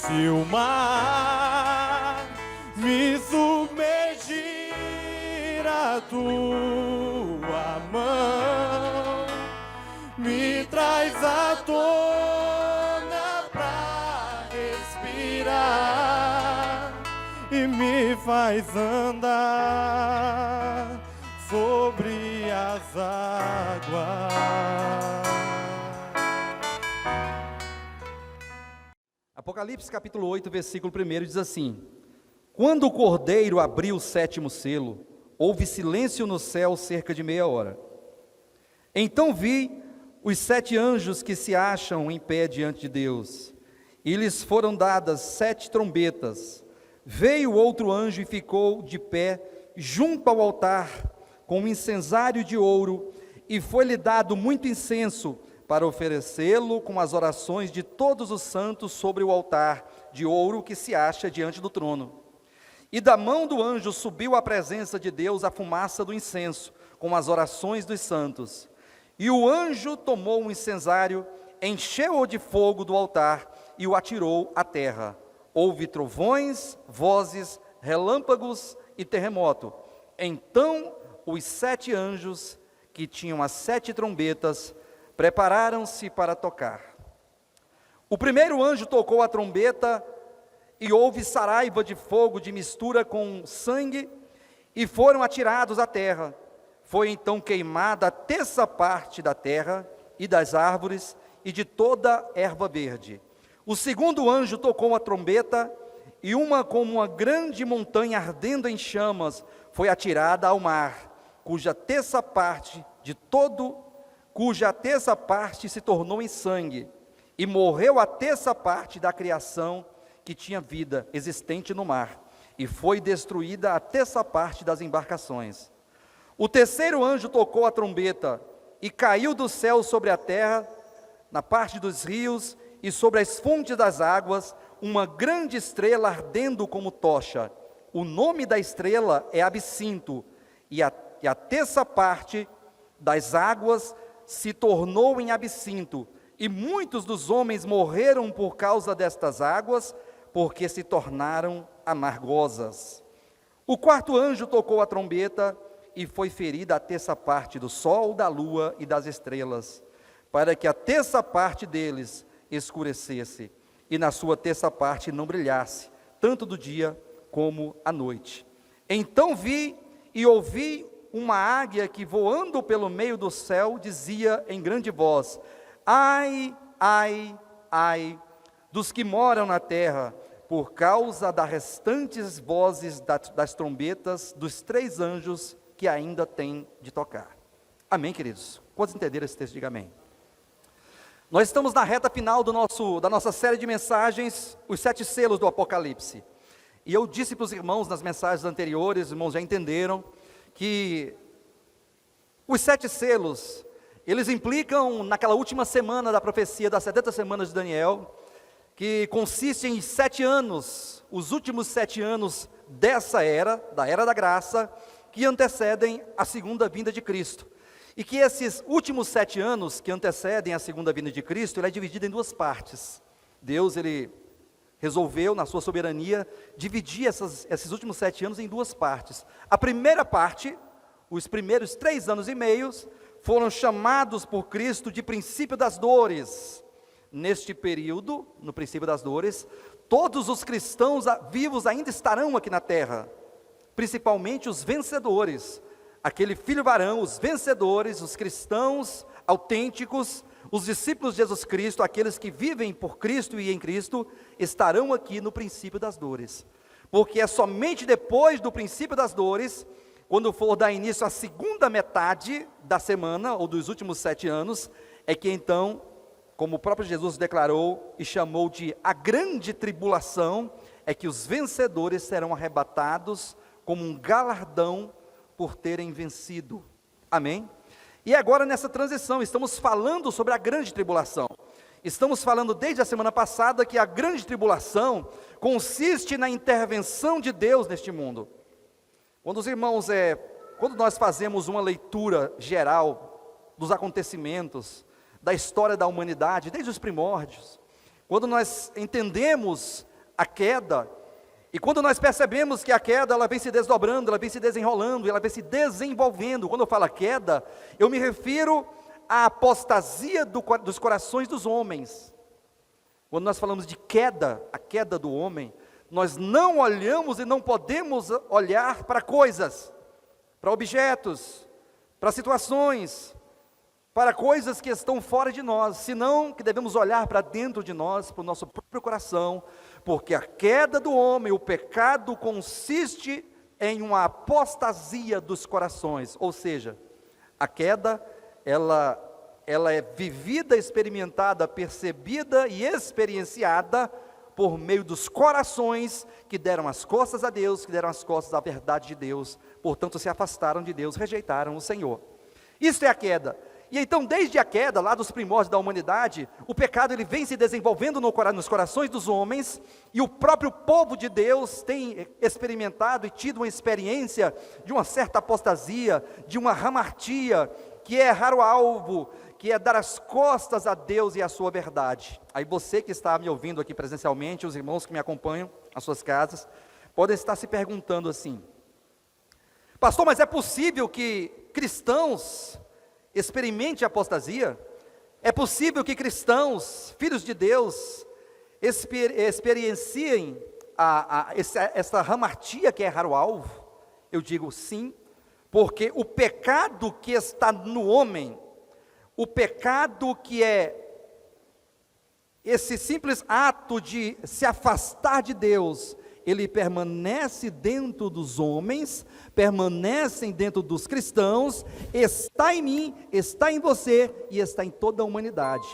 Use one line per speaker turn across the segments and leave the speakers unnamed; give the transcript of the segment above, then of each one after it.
Se o mar me submergir, a tua mão me traz à tona pra respirar e me faz andar sobre as águas.
Apocalipse capítulo 8, versículo 1 diz assim: Quando o cordeiro abriu o 7º selo, houve silêncio no céu cerca de meia hora. Então vi os 7 anjos que se acham em pé diante de Deus, e lhes foram dadas 7 trombetas. Veio outro anjo e ficou de pé junto ao altar, com um incensário de ouro, e foi-lhe dado muito incenso, para oferecê-lo com as orações de todos os santos sobre o altar de ouro que se acha diante do trono. E da mão do anjo subiu à presença de Deus a fumaça do incenso, com as orações dos santos. E o anjo tomou um incensário, encheu-o de fogo do altar e o atirou à terra. Houve trovões, vozes, relâmpagos e terremoto. Então os 7 anjos, que tinham as 7 trombetas, prepararam-se para tocar. O primeiro anjo tocou a trombeta e houve saraiva de fogo de mistura com sangue e foram atirados à terra. Foi então queimada a 3ª parte da terra e das árvores e de toda erva verde. O segundo anjo tocou a trombeta e como uma grande montanha ardendo em chamas foi atirada ao mar, cuja terça parte se tornou em sangue, e morreu a 3ª parte da criação que tinha vida existente no mar, e foi destruída a 3ª parte das embarcações. O terceiro anjo tocou a trombeta, e caiu do céu sobre a terra, na parte dos rios, e sobre as fontes das águas, uma grande estrela ardendo como tocha. O nome da estrela é Absinto, e a 3ª parte das águas se tornou em absinto, e muitos dos homens morreram por causa destas águas, porque se tornaram amargosas. O quarto anjo tocou a trombeta, e foi ferida a 3ª parte do sol, da lua e das estrelas, para que a 3ª parte deles escurecesse, e na sua 3ª parte não brilhasse, tanto do dia como à noite. Então vi e ouvi uma águia que, voando pelo meio do céu, dizia em grande voz: ai, ai, ai, dos que moram na terra, por causa das restantes vozes das trombetas dos 3 anjos que ainda têm de tocar. Amém, queridos? Quantos entenderam esse texto? Diga amém. Nós estamos na reta final da nossa série de mensagens, os 7 selos do Apocalipse. E eu disse para os irmãos nas mensagens anteriores, os irmãos já entenderam, que os 7 selos, eles implicam naquela última semana da profecia das 70 semanas de Daniel, que consiste em 7 anos, os últimos 7 anos dessa era, da era da graça, que antecedem a segunda vinda de Cristo. E que esses últimos 7 anos que antecedem a segunda vinda de Cristo, ele é dividido em 2 partes. Deus, ele resolveu, na sua soberania, dividir esses últimos 7 anos em 2 partes. A primeira parte, os primeiros 3 anos e meios, foram chamados por Cristo de princípio das dores. Neste período, no princípio das dores, todos os cristãos vivos ainda estarão aqui na terra, principalmente os vencedores, aquele filho varão, os vencedores, os cristãos autênticos, os discípulos de Jesus Cristo, aqueles que vivem por Cristo e em Cristo, estarão aqui no princípio das dores, porque é somente depois do princípio das dores, quando for dar início à segunda metade da semana, ou dos últimos 7 anos, é que então, como o próprio Jesus declarou e chamou de a grande tribulação, é que os vencedores serão arrebatados como um galardão por terem vencido. Amém? E agora nessa transição, estamos falando sobre a grande tribulação. Estamos falando desde a semana passada que a grande tribulação consiste na intervenção de Deus neste mundo. Quando os irmãos, quando nós fazemos uma leitura geral dos acontecimentos, da história da humanidade, desde os primórdios, quando nós entendemos a queda. E quando nós percebemos que a queda, ela vem se desdobrando, ela vem se desenrolando, ela vem se desenvolvendo. Quando eu falo queda, eu me refiro à apostasia dos corações dos homens. Quando nós falamos de queda, a queda do homem, nós não olhamos e não podemos olhar para coisas, para objetos, para situações, para coisas que estão fora de nós, senão que devemos olhar para dentro de nós, para o nosso próprio coração, porque a queda do homem, o pecado consiste em uma apostasia dos corações, ou seja, a queda, ela é vivida, experimentada, percebida e experienciada por meio dos corações que deram as costas a Deus, que deram as costas à verdade de Deus, portanto se afastaram de Deus, rejeitaram o Senhor. Isso é a queda. E então, desde a queda, lá dos primórdios da humanidade, o pecado ele vem se desenvolvendo nos corações dos homens, e o próprio povo de Deus tem experimentado e tido uma experiência de uma certa apostasia, de uma hamartia, que é errar o alvo, que é dar as costas a Deus e à sua verdade. Aí você que está me ouvindo aqui presencialmente, os irmãos que me acompanham às suas casas, podem estar se perguntando assim: pastor, mas é possível que cristãos experimente a apostasia? É possível que cristãos, filhos de Deus, experienciem essa hamartia que é errar o alvo? Eu digo sim, porque o pecado que está no homem, o pecado que é esse simples ato de se afastar de Deus, ele permanece dentro dos homens, permanece dentro dos cristãos, está em mim, está em você e está em toda a humanidade.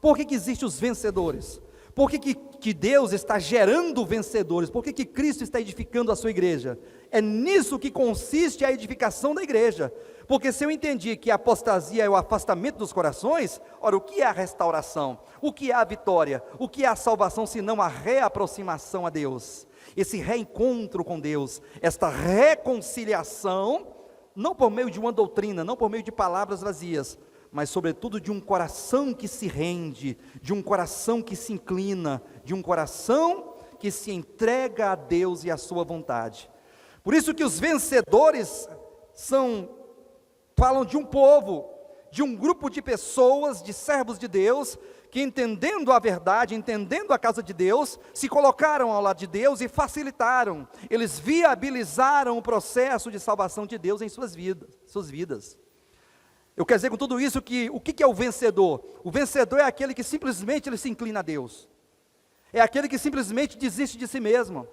Por que existem os vencedores? Por que Deus está gerando vencedores? Por que Cristo está edificando a sua igreja? É nisso que consiste a edificação da igreja. Porque se eu entendi que a apostasia é o afastamento dos corações, ora, o que é a restauração? O que é a vitória? O que é a salvação, senão a reaproximação a Deus? Esse reencontro com Deus, esta reconciliação, não por meio de uma doutrina, não por meio de palavras vazias, mas sobretudo de um coração que se rende, de um coração que se inclina, de um coração que se entrega a Deus e à sua vontade. Por isso que os vencedores falam de um povo, de um grupo de pessoas, de servos de Deus, que entendendo a verdade, entendendo a causa de Deus, se colocaram ao lado de Deus e facilitaram, eles viabilizaram o processo de salvação de Deus em suas vidas. Eu quero dizer com tudo isso que o que é o vencedor? O vencedor é aquele que simplesmente ele se inclina a Deus, é aquele que simplesmente desiste de si mesmo,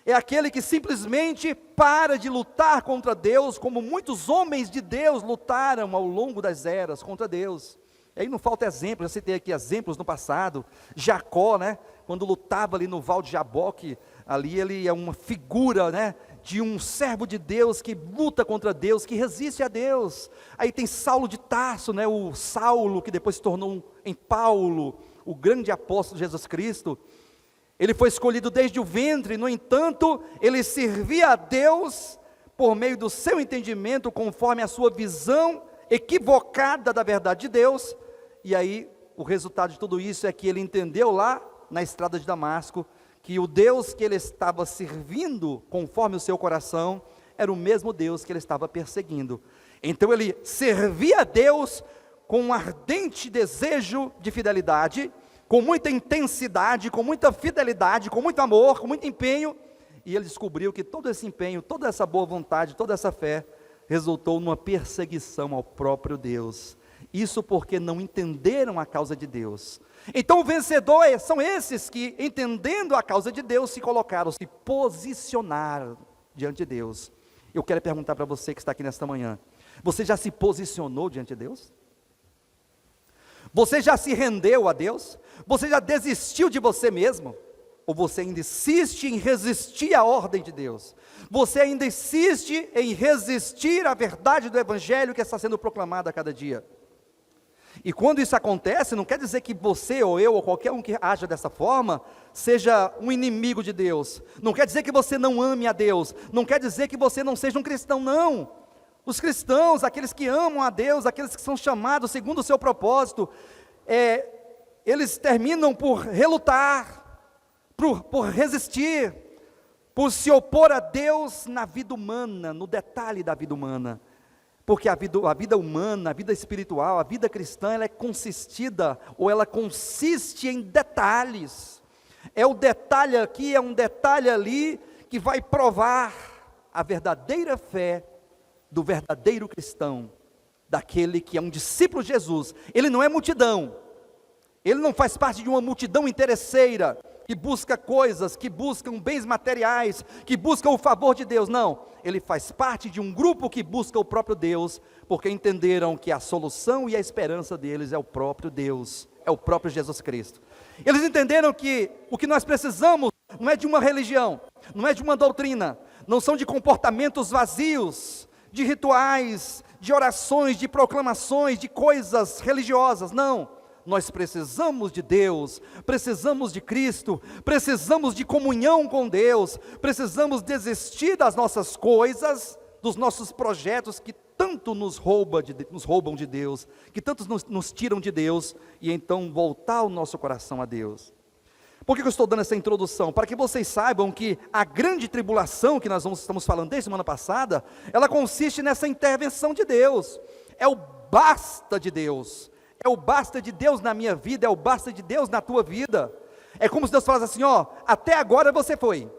é aquele que simplesmente para de lutar contra Deus, como muitos homens de Deus lutaram ao longo das eras contra Deus. E aí não falta exemplos, eu citei aqui exemplos no passado. Jacó, né, quando lutava ali no Val de Jaboque, ali ele é uma figura, né, de um servo de Deus que luta contra Deus, que resiste a Deus. Aí tem Saulo de Tarso, né, o Saulo que depois se tornou em Paulo, o grande apóstolo de Jesus Cristo. Ele foi escolhido desde o ventre, no entanto, ele servia a Deus por meio do seu entendimento, conforme a sua visão equivocada da verdade de Deus. E aí, o resultado de tudo isso é que ele entendeu lá na estrada de Damasco, que o Deus que ele estava servindo, conforme o seu coração, era o mesmo Deus que ele estava perseguindo. Então ele servia a Deus com um ardente desejo de fidelidade, com muita intensidade, com muita fidelidade, com muito amor, com muito empenho, e ele descobriu que todo esse empenho, toda essa boa vontade, toda essa fé, resultou numa perseguição ao próprio Deus. Isso porque não entenderam a causa de Deus. Então o vencedor são esses que, entendendo a causa de Deus, se colocaram, se posicionaram diante de Deus. Eu quero perguntar para você que está aqui nesta manhã, você já se posicionou diante de Deus? Você já se rendeu a Deus? Você já desistiu de você mesmo? Ou você ainda insiste em resistir à ordem de Deus? Você ainda insiste em resistir à verdade do Evangelho que está sendo proclamada a cada dia? E quando isso acontece, não quer dizer que você ou eu ou qualquer um que haja dessa forma seja um inimigo de Deus. Não quer dizer que você não ame a Deus. Não quer dizer que você não seja um cristão, não. Os cristãos, aqueles que amam a Deus, aqueles que são chamados segundo o seu propósito, eles terminam por relutar, por resistir, por se opor a Deus na vida humana, no detalhe da vida humana. Porque a vida humana, a vida espiritual, a vida cristã, ela é consistida, ou ela consiste em detalhes. É o detalhe aqui, é um detalhe ali, que vai provar a verdadeira fé do verdadeiro cristão, daquele que é um discípulo de Jesus. Ele não é multidão, ele não faz parte de uma multidão interesseira, que busca coisas, que buscam bens materiais, que buscam o favor de Deus. Não, ele faz parte de um grupo que busca o próprio Deus, porque entenderam que a solução e a esperança deles é o próprio Deus, é o próprio Jesus Cristo. Eles entenderam que o que nós precisamos não é de uma religião, não é de uma doutrina, não são de comportamentos vazios, de rituais, de orações, de proclamações, de coisas religiosas. Não, nós precisamos de Deus, precisamos de Cristo, precisamos de comunhão com Deus, precisamos desistir das nossas coisas, dos nossos projetos que tanto nos roubam de Deus, que tanto nos tiram de Deus, e então voltar o nosso coração a Deus. Por que eu estou dando essa introdução? Para que vocês saibam que a grande tribulação que nós estamos falando desde semana passada, ela consiste nessa intervenção de Deus, é o basta de Deus, é o basta de Deus na minha vida, é o basta de Deus na tua vida. É como se Deus falasse assim, ó, até agora você foi,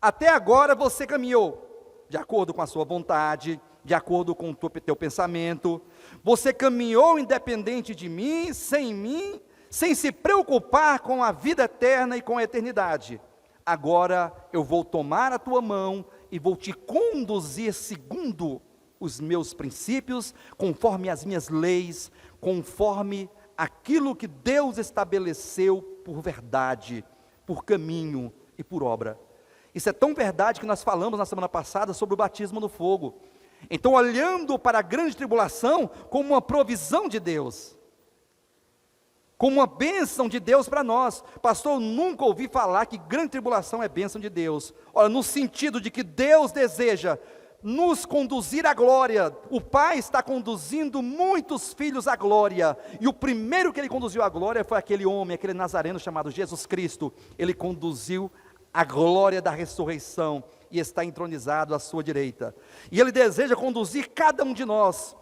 até agora você caminhou, de acordo com a sua vontade, de acordo com o teu pensamento, você caminhou independente de mim, sem se preocupar com a vida eterna e com a eternidade. Agora eu vou tomar a tua mão e vou te conduzir segundo os meus princípios, conforme as minhas leis, conforme aquilo que Deus estabeleceu por verdade, por caminho e por obra. Isso é tão verdade que nós falamos na semana passada sobre o batismo no fogo. Então, olhando para a grande tribulação como uma provisão de Deus, como uma bênção de Deus para nós. Pastor, eu nunca ouvi falar que grande tribulação é bênção de Deus. Olha, no sentido de que Deus deseja nos conduzir à glória. O Pai está conduzindo muitos filhos à glória, e o primeiro que Ele conduziu à glória foi aquele homem, aquele nazareno chamado Jesus Cristo. Ele conduziu a glória da ressurreição, e está entronizado à sua direita, e Ele deseja conduzir cada um de nós,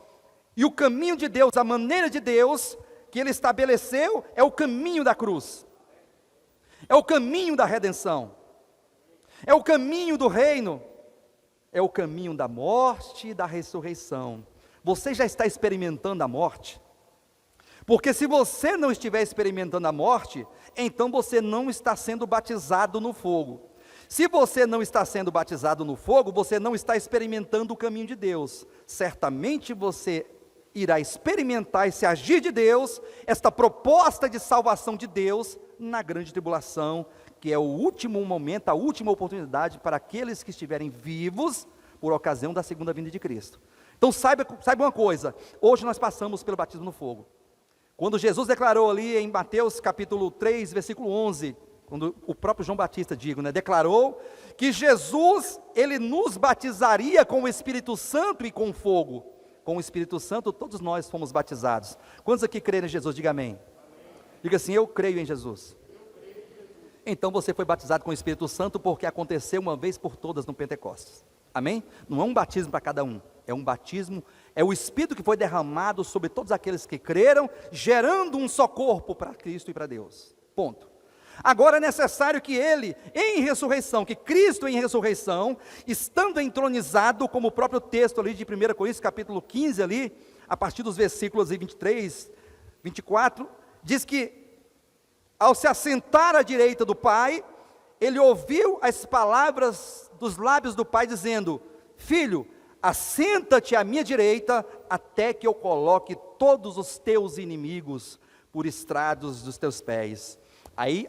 e o caminho de Deus, a maneira de Deus, que Ele estabeleceu, é o caminho da cruz, é o caminho da redenção, é o caminho do reino, é o caminho da morte e da ressurreição. Você já está experimentando a morte? Porque se você não estiver experimentando a morte, então você não está sendo batizado no fogo. Se você não está sendo batizado no fogo, você não está experimentando o caminho de Deus. Certamente você irá experimentar esse agir de Deus, esta proposta de salvação de Deus, na grande tribulação, que é o último momento, a última oportunidade para aqueles que estiverem vivos, por ocasião da segunda vinda de Cristo. Então saiba uma coisa, hoje nós passamos pelo batismo no fogo. Quando Jesus declarou ali em Mateus capítulo 3, versículo 11, quando o próprio João Batista, declarou que Jesus, Ele nos batizaria com o Espírito Santo e com fogo. Com o Espírito Santo todos nós fomos batizados. Quantos aqui creem em Jesus? Diga amém. Diga assim, eu creio em Jesus. Então você foi batizado com o Espírito Santo porque aconteceu uma vez por todas no Pentecostes. Amém? Não é um batismo para cada um, é um batismo, é o Espírito que foi derramado sobre todos aqueles que creram, gerando um só corpo para Cristo e para Deus. Ponto. Agora é necessário que Ele, em ressurreição, que Cristo em ressurreição, estando entronizado, como o próprio texto ali de 1 Coríntios capítulo 15 ali, a partir dos versículos 23, 24, diz que ao se assentar à direita do Pai, Ele ouviu as palavras dos lábios do Pai dizendo, filho, assenta-te à minha direita, até que eu coloque todos os teus inimigos por estrados dos teus pés. Aí,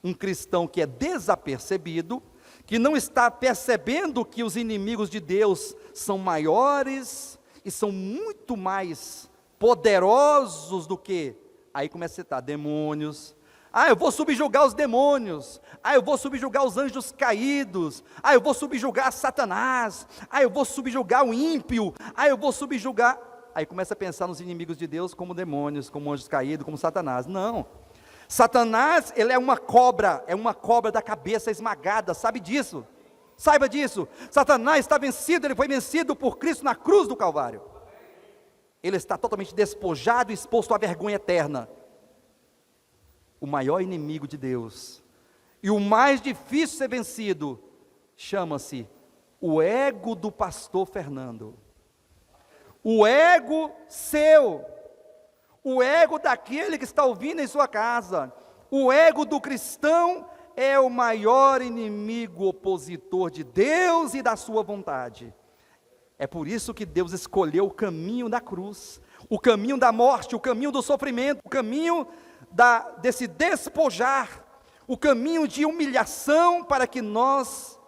um cristão que é desapercebido, que não está percebendo que os inimigos de Deus são maiores e são muito mais poderosos do que, aí começa a citar demônios. Eu vou subjugar os demônios, eu vou subjugar os anjos caídos, eu vou subjugar Satanás, eu vou subjugar o ímpio, eu vou subjugar, aí começa a pensar nos inimigos de Deus como demônios, como anjos caídos, como Satanás. Não, Satanás, ele é uma cobra da cabeça esmagada, sabe disso? Saiba disso. Satanás está vencido, ele foi vencido por Cristo na cruz do Calvário. Ele está totalmente despojado e exposto à vergonha eterna. O maior inimigo de Deus, e o mais difícil de ser vencido, chama-se o ego do pastor Fernando. O ego seu, o ego daquele que está ouvindo em sua casa, o ego do cristão é o maior inimigo opositor de Deus e da sua vontade. É por isso que Deus escolheu o caminho da cruz, o caminho da morte, o caminho do sofrimento, o caminho desse despojar, o caminho de humilhação, para que nós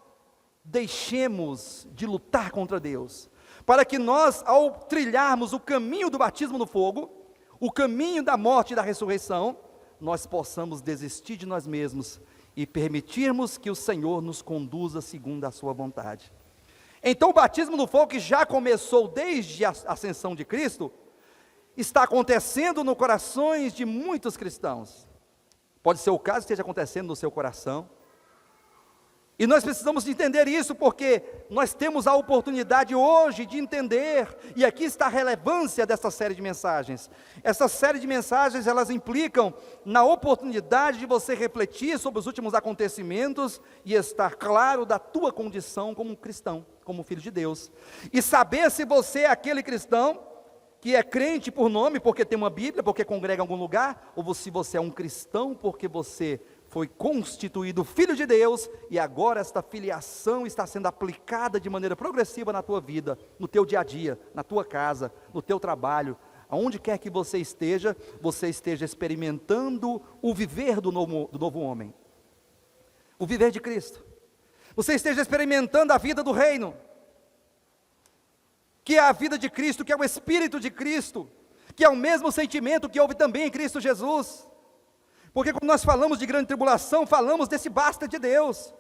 deixemos de lutar contra Deus, para que nós, ao trilharmos o caminho do batismo no fogo, o caminho da morte e da ressurreição, nós possamos desistir de nós mesmos e permitirmos que o Senhor nos conduza segundo a sua vontade. Então o batismo no fogo, que já começou desde a ascensão de Cristo, está acontecendo nos corações de muitos cristãos. Pode ser o caso que esteja acontecendo no seu coração. E nós precisamos de entender isso, porque nós temos a oportunidade hoje de entender, e aqui está a relevância dessa série de mensagens. Essa série de mensagens, elas implicam na oportunidade de você refletir sobre os últimos acontecimentos e estar claro da tua condição como cristão, como filho de Deus. E saber se você é aquele cristão que é crente por nome, porque tem uma Bíblia, porque congrega em algum lugar, ou se você é um cristão porque você foi constituído filho de Deus, e agora esta filiação está sendo aplicada de maneira progressiva na tua vida, no teu dia a dia, na tua casa, no teu trabalho, aonde quer que você esteja experimentando o viver do novo homem, o viver de Cristo, você esteja experimentando a vida do reino, que é a vida de Cristo, que é o Espírito de Cristo, que é o mesmo sentimento que houve também em Cristo Jesus. Porque quando nós falamos de grande tribulação, falamos desse basta de Deus.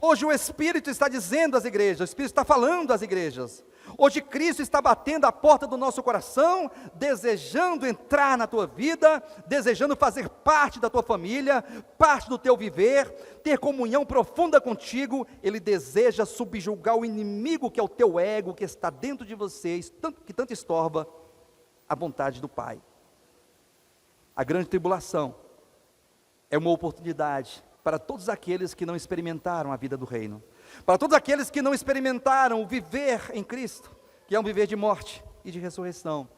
Hoje o Espírito está dizendo às igrejas, o Espírito está falando às igrejas. Hoje Cristo está batendo a porta do nosso coração, desejando entrar na tua vida, desejando fazer parte da tua família, parte do teu viver, ter comunhão profunda contigo. Ele deseja subjugar o inimigo que é o teu ego, que está dentro de vocês, que tanto estorba a vontade do Pai. A grande tribulação é uma oportunidade para todos aqueles que não experimentaram a vida do reino, para todos aqueles que não experimentaram o viver em Cristo, que é um viver de morte e de ressurreição.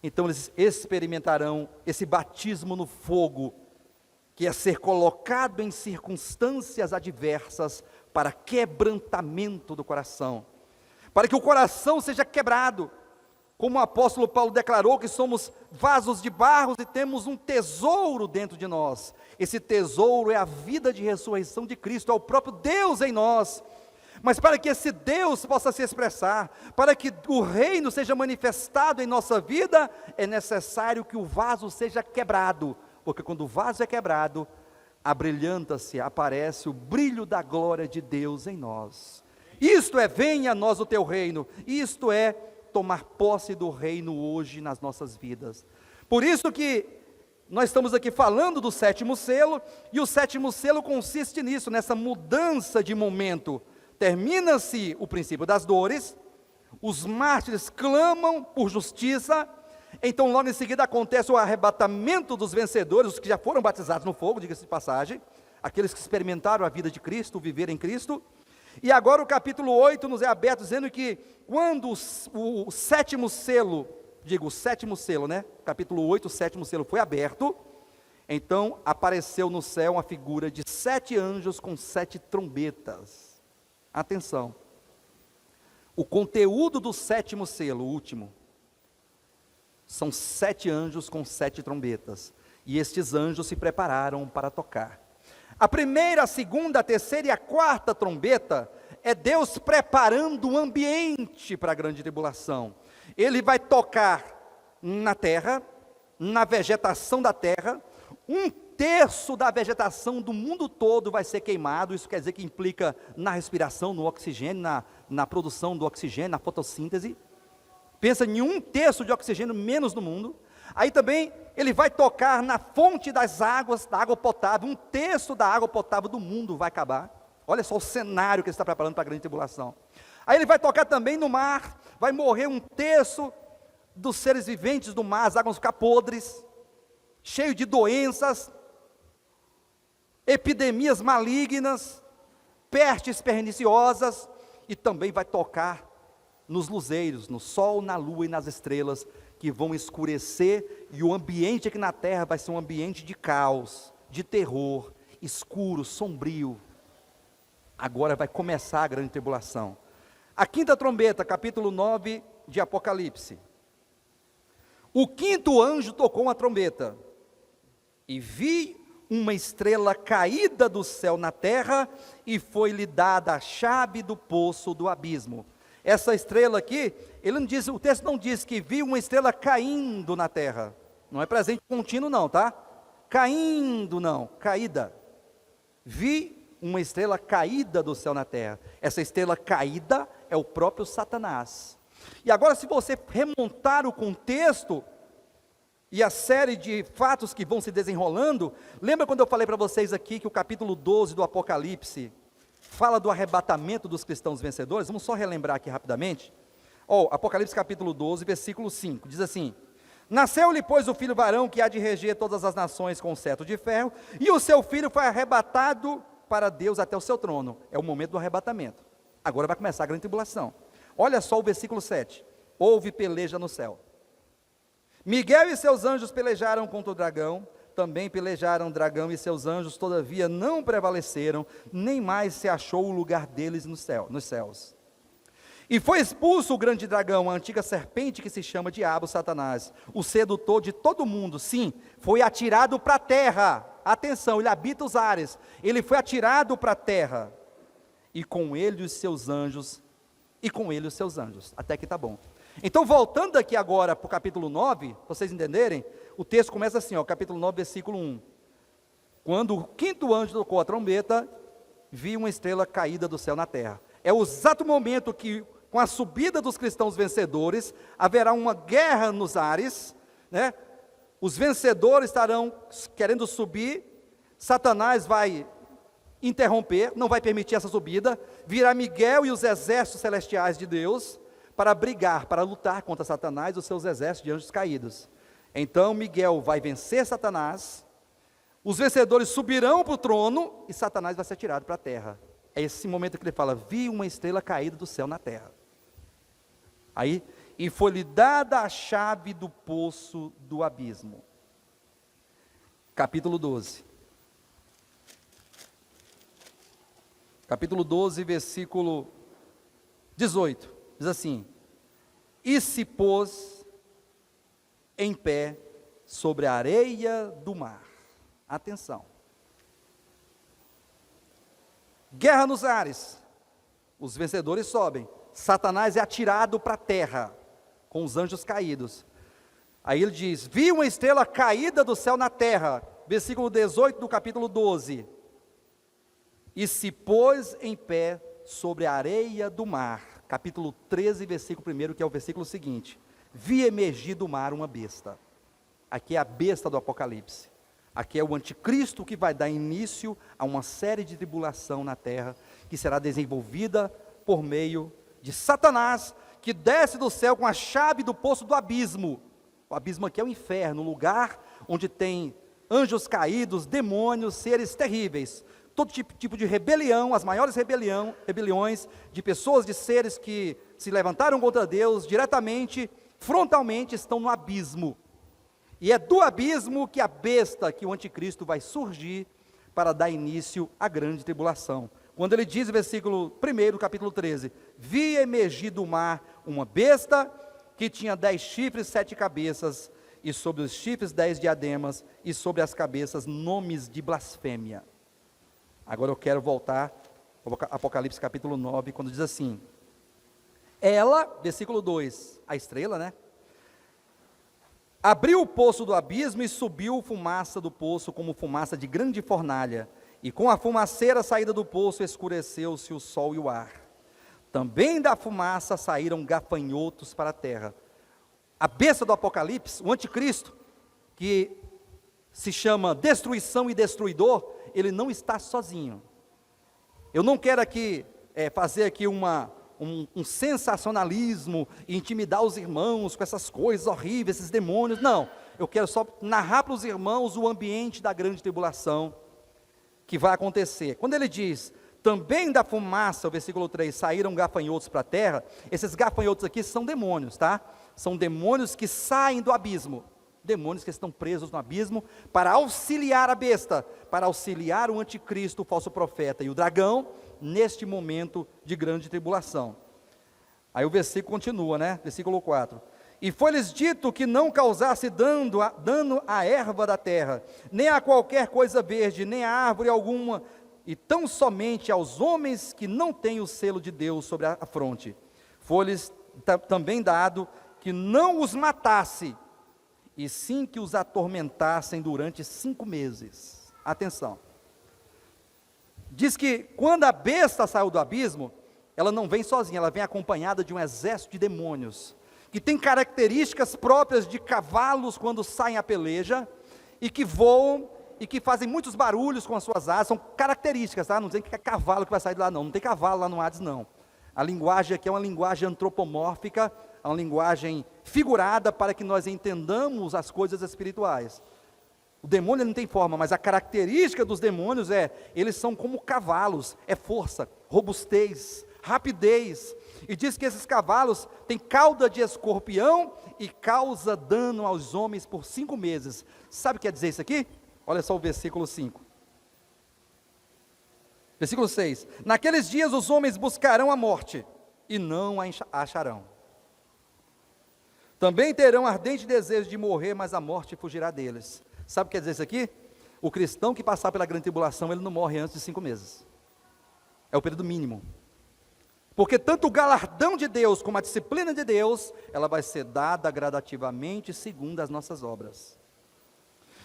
Então eles experimentarão esse batismo no fogo, que é ser colocado em circunstâncias adversas para quebrantamento do coração, para que o coração seja quebrado. Como o apóstolo Paulo declarou que somos vasos de barro e temos um tesouro dentro de nós. Esse tesouro é a vida de ressurreição de Cristo, é o próprio Deus em nós. Mas para que esse Deus possa se expressar, para que o reino seja manifestado em nossa vida, é necessário que o vaso seja quebrado, porque quando o vaso é quebrado, abrilhanta-se, aparece o brilho da glória de Deus em nós. Isto é, venha a nós o teu reino, isto é, tomar posse do reino hoje nas nossas vidas. Por isso que nós estamos aqui falando do sétimo selo, e o sétimo selo consiste nisso, nessa mudança de momento. Termina-se o princípio das dores, os mártires clamam por justiça, então logo em seguida acontece o arrebatamento dos vencedores, os que já foram batizados no fogo, diga-se de passagem, aqueles que experimentaram a vida de Cristo, viver em Cristo. E agora o capítulo 8 nos é aberto, dizendo que quando o sétimo selo, o sétimo selo, né? Capítulo 8, o sétimo selo foi aberto, então apareceu no céu uma figura de 7 anjos com 7 trombetas. Atenção, o conteúdo do sétimo selo, o último, são 7 anjos com 7 trombetas, e estes anjos se prepararam para tocar. A primeira, a segunda, a terceira e a quarta trombeta é Deus preparando o ambiente para a grande tribulação. Ele vai tocar na terra, na vegetação da terra, 1/3 da vegetação do mundo todo vai ser queimado. Isso quer dizer que implica na respiração, no oxigênio, na produção do oxigênio, na fotossíntese. Pensa em 1/3 de oxigênio menos no mundo. Aí também ele vai tocar na fonte das águas, da água potável, 1/3 da água potável do mundo vai acabar. Olha só o cenário que ele está preparando para a grande tribulação. Aí ele vai tocar também no mar, vai morrer 1/3 dos seres viventes do mar, as águas vão ficar podres, cheio de doenças, epidemias malignas, pestes perniciosas, e também vai tocar nos luzeiros, no sol, na lua e nas estrelas, que vão escurecer, e o ambiente aqui na terra vai ser um ambiente de caos, de terror, escuro, sombrio. Agora vai começar a grande tribulação. A quinta trombeta, capítulo 9 de Apocalipse. O quinto anjo tocou uma trombeta, e vi uma estrela caída do céu na terra, e foi-lhe dada a chave do poço do abismo. Essa estrela aqui, ele não diz, o texto não diz que viu uma estrela caindo na terra, não é presente contínuo não, tá? Caindo não, caída. Vi uma estrela caída do céu na terra. Essa estrela caída é o próprio Satanás. E agora, se você remontar o contexto e a série de fatos que vão se desenrolando, lembra quando eu falei para vocês aqui que o capítulo 12 do Apocalipse fala do arrebatamento dos cristãos vencedores? Vamos só relembrar aqui rapidamente. Apocalipse capítulo 12, versículo 5, diz assim: nasceu-lhe, pois, o filho varão que há de reger todas as nações com cetro de ferro, e o seu filho foi arrebatado para Deus até o seu trono. É o momento do arrebatamento. Agora vai começar a grande tribulação. Olha só o versículo 7. Houve peleja no céu. Miguel e seus anjos pelejaram contra o dragão, também pelejaram o dragão e seus anjos, todavia não prevaleceram, nem mais se achou o lugar deles nos céus. E foi expulso o grande dragão, a antiga serpente que se chama Diabo, Satanás, o sedutor de todo mundo. Sim, foi atirado para a terra. Atenção, ele habita os ares. Ele foi atirado para a terra. E com ele os seus anjos. Até aqui está bom. Então, voltando aqui agora para o capítulo 9, para vocês entenderem, o texto começa assim, capítulo 9, versículo 1. Quando o quinto anjo tocou a trombeta, vi uma estrela caída do céu na terra. É o exato momento que, com a subida dos cristãos vencedores, haverá uma guerra nos ares, né? Os vencedores estarão querendo subir, Satanás vai interromper, não vai permitir essa subida, virá Miguel e os exércitos celestiais de Deus, para brigar, para lutar contra Satanás e os seus exércitos de anjos caídos. Então Miguel vai vencer Satanás, os vencedores subirão para o trono, e Satanás vai ser tirado para a terra. É esse momento que ele fala, vi uma estrela caída do céu na terra. Aí, e foi-lhe dada a chave do poço do abismo. Capítulo 12. Capítulo 12, versículo 18. Diz assim: e se pôs em pé sobre a areia do mar. Atenção. Guerra nos ares. Os vencedores sobem. Satanás é atirado para a terra, com os anjos caídos. Aí ele diz, vi uma estrela caída do céu na terra. Versículo 18 do capítulo 12. E se pôs em pé sobre a areia do mar. Capítulo 13, versículo 1, que é o versículo seguinte. Vi emergir do mar uma besta. Aqui é a besta do Apocalipse. Aqui é o anticristo que vai dar início a uma série de tribulação na terra, que será desenvolvida por meio de Satanás, que desce do céu com a chave do poço do abismo. O abismo aqui é o inferno, o lugar onde tem anjos caídos, demônios, seres terríveis. Todo tipo de rebelião, as maiores rebeliões de pessoas, de seres que se levantaram contra Deus, diretamente, frontalmente, estão no abismo. E é do abismo que a besta, que o anticristo vai surgir para dar início à grande tribulação. Quando ele diz, versículo 1, capítulo 13, vi emergir do mar uma besta que tinha 10 chifres, 7 cabeças, e sobre os chifres 10 diademas, e sobre as cabeças nomes de blasfêmia. Agora eu quero voltar ao Apocalipse capítulo 9, quando diz assim, ela, versículo 2, a estrela, né? Abriu o poço do abismo e subiu fumaça do poço como fumaça de grande fornalha, e com a fumaceira saída do poço escureceu-se o sol e o ar. Também da fumaça saíram gafanhotos para a terra. A besta do Apocalipse, o anticristo, que se chama destruição e destruidor, ele não está sozinho. Eu não quero aqui fazer aqui um sensacionalismo e intimidar os irmãos com essas coisas horríveis, esses demônios. Não, eu quero só narrar para os irmãos o ambiente da grande tribulação que vai acontecer. Quando ele diz, também da fumaça, o versículo 3, saíram gafanhotos para a terra, esses gafanhotos aqui são demônios, tá? São demônios que saem do abismo, demônios que estão presos no abismo, para auxiliar a besta, para auxiliar o anticristo, o falso profeta e o dragão, neste momento de grande tribulação. Aí o versículo continua, né? Versículo 4. E foi-lhes dito que não causasse dano à erva da terra, nem a qualquer coisa verde, nem a árvore alguma, e tão somente aos homens que não têm o selo de Deus sobre a fronte. Foi-lhes também dado que não os matasse, e sim que os atormentassem durante 5 meses. Atenção. Diz que quando a besta saiu do abismo, ela não vem sozinha, ela vem acompanhada de um exército de demônios, que tem características próprias de cavalos quando saem à peleja, e que voam, e que fazem muitos barulhos com as suas asas, são características, tá? Não dizem que é cavalo que vai sair de lá, não tem cavalo lá no Hades, não. A linguagem aqui é uma linguagem antropomórfica, é uma linguagem figurada para que nós entendamos as coisas espirituais. O demônio não tem forma, mas a característica dos demônios eles são como cavalos, é força, robustez, rapidez, e diz que esses cavalos têm cauda de escorpião e causa dano aos homens por 5 meses. Sabe o que quer dizer isso aqui? Olha só o versículo 5. Versículo 6. Naqueles dias os homens buscarão a morte, e não a acharão. Também terão ardente desejo de morrer, mas a morte fugirá deles. Sabe o que quer dizer isso aqui? O cristão que passar pela grande tribulação, ele não morre antes de 5 meses. É o período mínimo. Porque tanto o galardão de Deus como a disciplina de Deus, ela vai ser dada gradativamente segundo as nossas obras.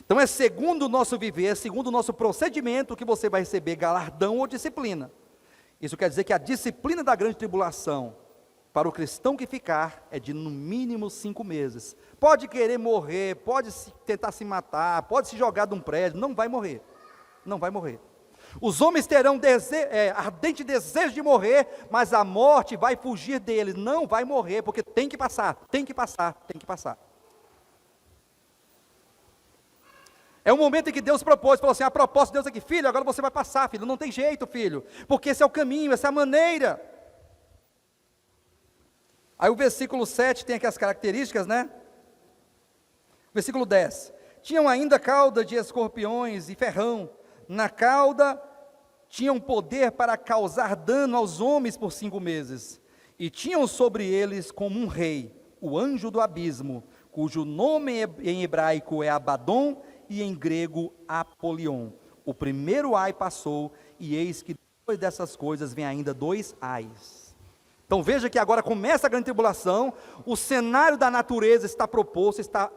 Então é segundo o nosso viver, segundo o nosso procedimento que você vai receber galardão ou disciplina. Isso quer dizer que a disciplina da grande tribulação, para o cristão que ficar, é de no mínimo 5 meses. Pode querer morrer, pode tentar se matar, pode se jogar de um prédio, não vai morrer. Não vai morrer. Os homens terão ardente desejo de morrer, mas a morte vai fugir deles, não vai morrer, porque tem que passar, tem que passar, tem que passar. É o momento em que Deus propôs, falou assim, a proposta de Deus aqui, filho, agora você vai passar, filho, não tem jeito, filho, porque esse é o caminho, essa é a maneira. Aí o versículo 7 tem aqui as características, né? Versículo 10, tinham ainda cauda de escorpiões e ferrão, na cauda tinham poder para causar dano aos homens por 5 meses, e tinham sobre eles como um rei, o anjo do abismo, cujo nome em hebraico é Abaddon, e em grego Apolion. O primeiro ai passou, e eis que depois dessas coisas vem ainda 2 ais. Então veja que agora começa a grande tribulação, o cenário da natureza está proposto, está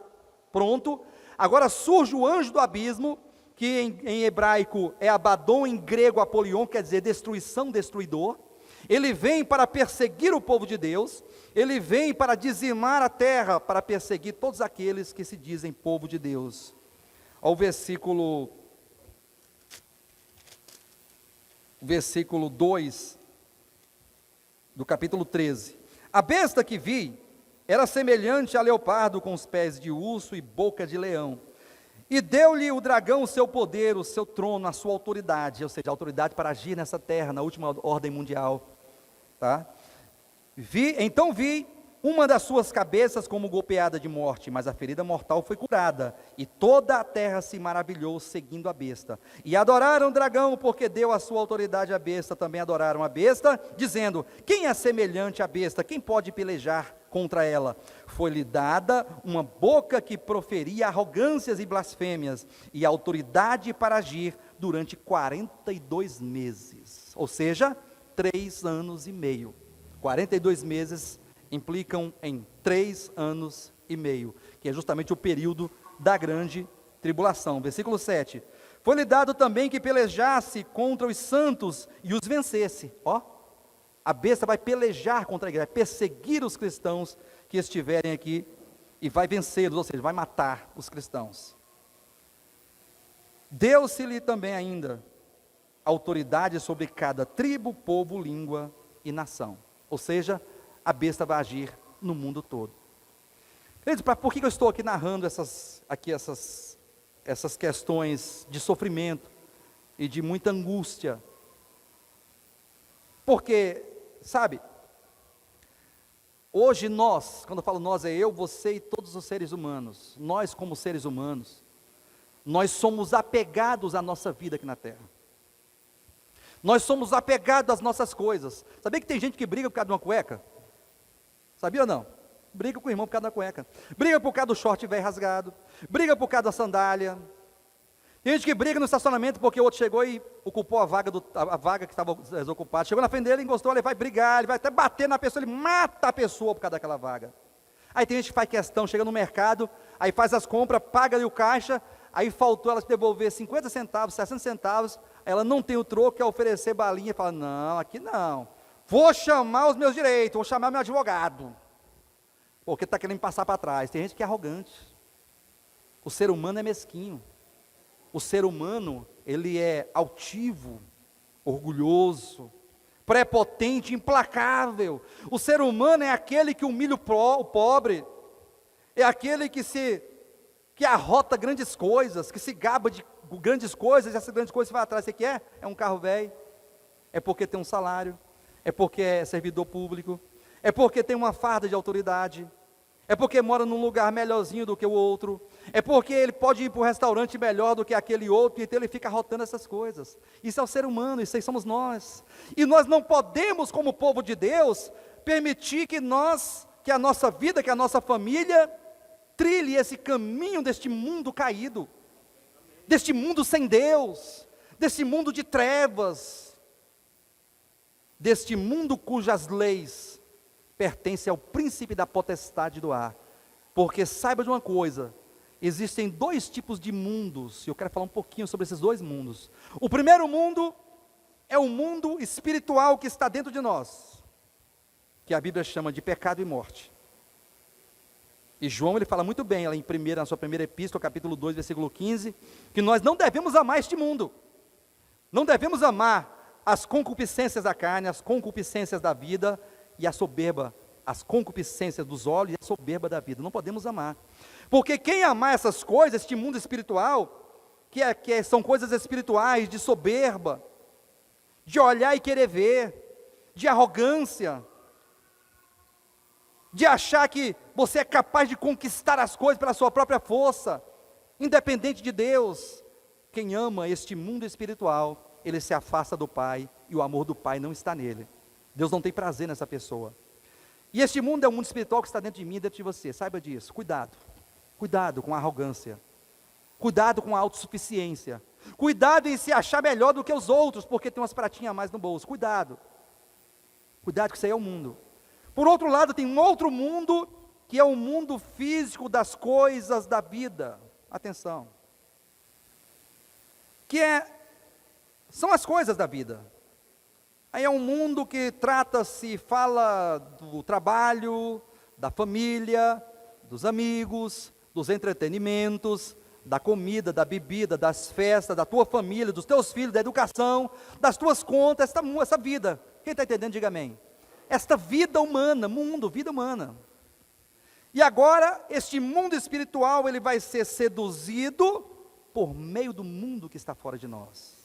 pronto, agora surge o anjo do abismo, que em hebraico é Abaddon, em grego Apolion, quer dizer destruição, destruidor. Ele vem para perseguir o povo de Deus, ele vem para dizimar a terra, para perseguir todos aqueles que se dizem povo de Deus. Ao versículo 2 do capítulo 13. A besta que vi era semelhante a leopardo, com os pés de urso e boca de leão. E deu-lhe o dragão o seu poder, o seu trono, a sua autoridade, ou seja, a autoridade para agir nessa terra, na última ordem mundial. Tá? Então vi uma das suas cabeças como golpeada de morte, mas a ferida mortal foi curada, e toda a terra se maravilhou seguindo a besta. E adoraram o dragão, porque deu a sua autoridade à besta, também adoraram a besta, dizendo, quem é semelhante à besta? Quem pode pelejar contra ela? Foi-lhe dada uma boca que proferia arrogâncias e blasfêmias, e autoridade para agir durante 42 meses, ou seja, 3 anos e meio. 42 meses implicam em 3 anos e meio, que é justamente o período da grande tribulação. Versículo 7, foi-lhe dado também que pelejasse contra os santos e os vencesse. A besta vai pelejar contra a igreja, vai perseguir os cristãos que estiverem aqui e vai vencê-los, ou seja, vai matar os cristãos. Deu-se-lhe também ainda autoridade sobre cada tribo, povo, língua e nação. Ou seja, a besta vai agir no mundo todo. Queridos, por que eu estou aqui narrando essas questões de sofrimento e de muita angústia? Porque, sabe, hoje nós, quando eu falo nós, é eu, você e todos os seres humanos, nós como seres humanos, nós somos apegados à nossa vida aqui na terra. Nós somos apegados às nossas coisas. Sabia que tem gente que briga por causa de uma cueca? Sabia ou não? Briga com o irmão por causa da cueca. Briga por causa do short velho rasgado. Briga por causa da sandália. Tem gente que briga no estacionamento porque o outro chegou e ocupou a vaga que estava desocupada. Chegou na frente dele, encostou, ele vai brigar, ele vai até bater na pessoa, ele mata a pessoa por causa daquela vaga. Aí tem gente que faz questão, chega no mercado, aí faz as compras, paga ali o caixa, aí faltou ela devolver 50 centavos, 60 centavos, ela não tem o troco, quer oferecer balinha, fala, não, aqui não, vou chamar os meus direitos, vou chamar meu advogado, porque está querendo me passar para trás. Tem gente que é arrogante, o ser humano é mesquinho, o ser humano, ele é altivo, orgulhoso, prepotente, implacável. O ser humano é aquele que humilha o pobre, é aquele que arrota grandes coisas, que se gaba de grandes coisas, e essas grandes coisas vai atrás. Você quer? É um carro velho, é porque tem um salário, é porque é servidor público, é porque tem uma farda de autoridade, é porque mora num lugar melhorzinho do que o outro, é porque ele pode ir para um restaurante melhor do que aquele outro, então ele fica arrotando essas coisas. Isso é o ser humano, isso aí somos nós. E nós não podemos, como povo de Deus, permitir que a nossa vida, que a nossa família, trilhe esse caminho deste mundo caído, deste mundo sem Deus, deste mundo de trevas, deste mundo cujas leis pertencem ao príncipe da potestade do ar. Porque saiba de uma coisa, existem dois tipos de mundos, e eu quero falar um pouquinho sobre esses dois mundos. O primeiro mundo é o mundo espiritual que está dentro de nós, que a Bíblia chama de pecado e morte. E João, ele fala muito bem, na sua primeira epístola, capítulo 2, versículo 15, que nós não devemos amar este mundo, não devemos amar as concupiscências da carne, as concupiscências da vida, e a soberba, as concupiscências dos olhos e a soberba da vida. Não podemos amar, porque quem amar essas coisas, este mundo espiritual, são coisas espirituais, de soberba, de olhar e querer ver, de arrogância, de achar que você é capaz de conquistar as coisas pela sua própria força, independente de Deus. Quem ama este mundo espiritual, ele se afasta do Pai, e o amor do Pai não está nele. Deus não tem prazer nessa pessoa. E este mundo é um mundo espiritual que está dentro de mim, dentro de você, saiba disso. Cuidado com a arrogância, cuidado com a autossuficiência, cuidado em se achar melhor do que os outros, porque tem umas pratinhas a mais no bolso. Cuidado que isso aí é o mundo. Por outro lado, tem um outro mundo, que é o mundo físico das coisas da vida. Atenção. São as coisas da vida. Aí é um mundo que fala do trabalho, da família, dos amigos, dos entretenimentos, da comida, da bebida, das festas, da tua família, dos teus filhos, da educação, das tuas contas, essa vida. Quem está entendendo, diga amém. Esta vida humana, vida humana. E agora, este mundo espiritual, ele vai ser seduzido por meio do mundo que está fora de nós.